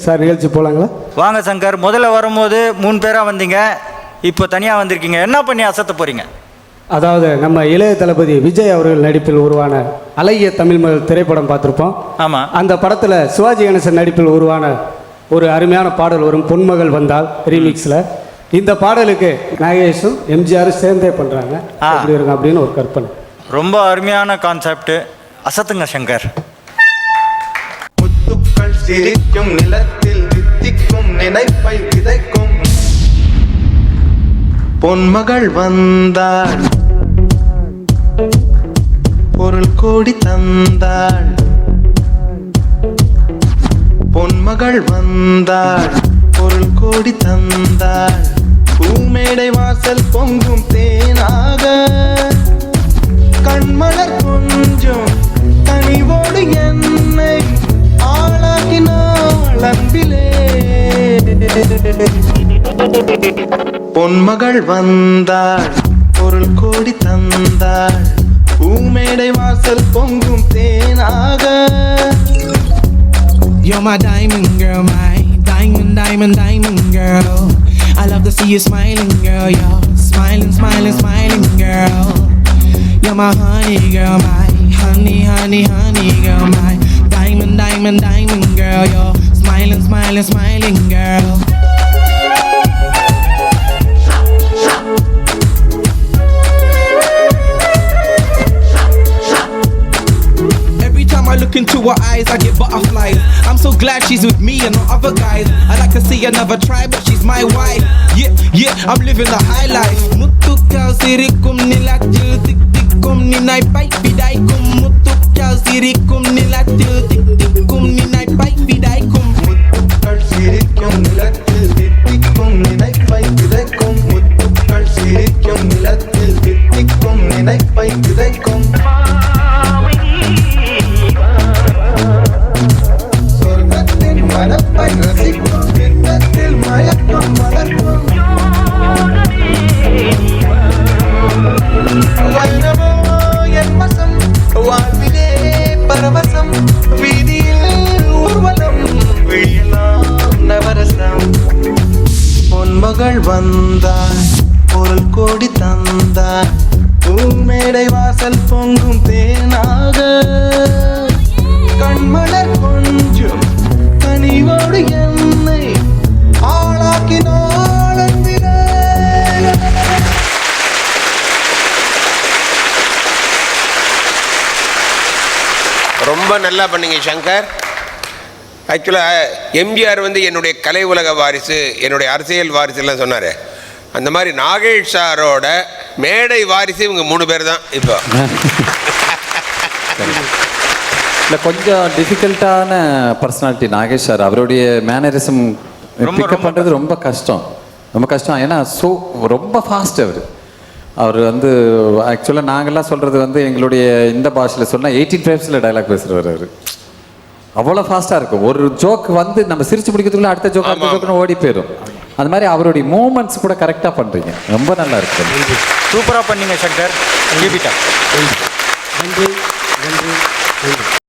Sir நிகழ்ச்சி போகலாங்களா? வாங்க சங்கர். முதல்ல வரும்போது 3 பேராக வந்தீங்க, இப்போ தனியாக வந்திருக்கீங்க. என்ன பண்ணி அசத்த போகிறீங்க? அதாவது நம்ம இளைய தளபதி விஜய் அவர்கள் நடிப்பில் உருவான அழகிய தமிழ் மகள் திரைப்படம் பார்த்துருப்போம். ஆமாம். அந்த படத்தில் சிவாஜி கணேசன் நடிப்பில் உருவான ஒரு அருமையான பாடல் வரும், பொன்மகள் வந்தால் ரீமிக்ஸில். இந்த பாடலுக்கு நாகேஷும் எம்ஜிஆரும் சேர்ந்தே பண்ணுறாங்க. எப்படி இருக்கும் அப்படின்னு ஒரு கற்பனை. ரொம்ப அருமையான கான்செப்ட். அசத்துங்க சங்கர். முத்துக்கள் சிரிக்கும் நிலத்தில் தித்திக்கும் நினைப்பை விதைக்கும் பொன்மகள் வந்தாள், பொருள் கோடி தந்தாள். பொன்மகள் வந்தாள், பொருள் கோடி தந்தாள். பூமேடை வாசல் பொங்கும் தேனாக கண்மலர் கொஞ்சம் கனிவோடு என்னை ஆளாக்கினாள் அன்பிலே. பொன்மகள் வந்தாள், பொருள் கோடி தந்தாள். பூமேடை வாசல் பொங்கும் தேனாக. You're my diamond girl, my diamond, diamond, diamond girl. I love to see you smiling, girl. You're smiling, smiling, smiling, girl. You're my honey girl, my honey, honey, honey girl, my diamond, diamond, diamond girl. You're smiling, smiling, smiling, girl. I look into her eyes, I get butterflies. I'm so glad she's with me and not other guys. I like to see her never try, but she's my wife. Yeah, yeah, I'm living the high life. Mutukal sirikum nilatil tik tikum ninai pai pidaikum. Mutukal sirikum nilatil tik tikum ninai pai pidaikum. முத்துக்கள் சிரிக்கும் நிலத்தில் தித்திக்கும் நினைப்பை விதைக்கும். முத்துக்கள் சிரிக்கும் நிலத்தில் தித்திக்கும் நினைப்பை விதைக்கும். சொர்க்கத்தின் மனப்பை ரசிக்கும் பின்னத்தில் மயக்கம் வளர்க்கும். வைரவோ என் வசம், வாழ்விலே பரவசம். வீதியில் ஊர்வலம், விழியெல்லாம் நவரசம். பொன்மகள் வந்தாள், பொருள் கோடி தந்தாள். பூமேடை வாசல் பொங்கும் தேனாக கண்மலர் கொஞ்சம் கனிவோடு என்னை ஆளாக்கினாள் அன்பிலே. ரொம்ப நல்லா பண்ணீங்க சங்கர். ஆக்சுவலாக எம்ஜிஆர் என்னுடைய கலை உலக வாரிசு, என்னுடைய அரசியல் வாரிசுலாம் சொன்னார். அந்த மாதிரி நாகேஷ் சாரோட மேடை வாரிசு இவங்க 3 பேர் தான். இப்போ இல்லை, கொஞ்சம் டிஃபிகல்ட்டான பர்சனாலிட்டி நாகேஷ் சார். அவருடைய மேனரிசம் பிக்கப் பண்ணுறது ரொம்ப கஷ்டம், ரொம்ப கஷ்டம். ஏன்னா ரொம்ப ஃபாஸ்ட் அவர் ஆக்சுவலாக நாங்கள்லாம் சொல்கிறது எங்களுடைய இந்த பாஷையில் சொன்னால் 18 frames டைலாக் பேசுகிறவர். அவர் அவ்வளோ ஃபாஸ்ட்டாக இருக்கும். ஒரு ஜோக் நம்ம சிரிச்சு பிடிக்கிறதுக்குள்ள அடுத்த ஜோக்குன்னு ஓடி போயிடும். அந்த மாதிரி அவருடைய மூமெண்ட்ஸ் கூட கரெக்டாக பண்ணுறீங்க. ரொம்ப நல்லா இருக்கு. சூப்பராக பண்ணீங்க சங்கர். நன்றி நன்றி நன்றி.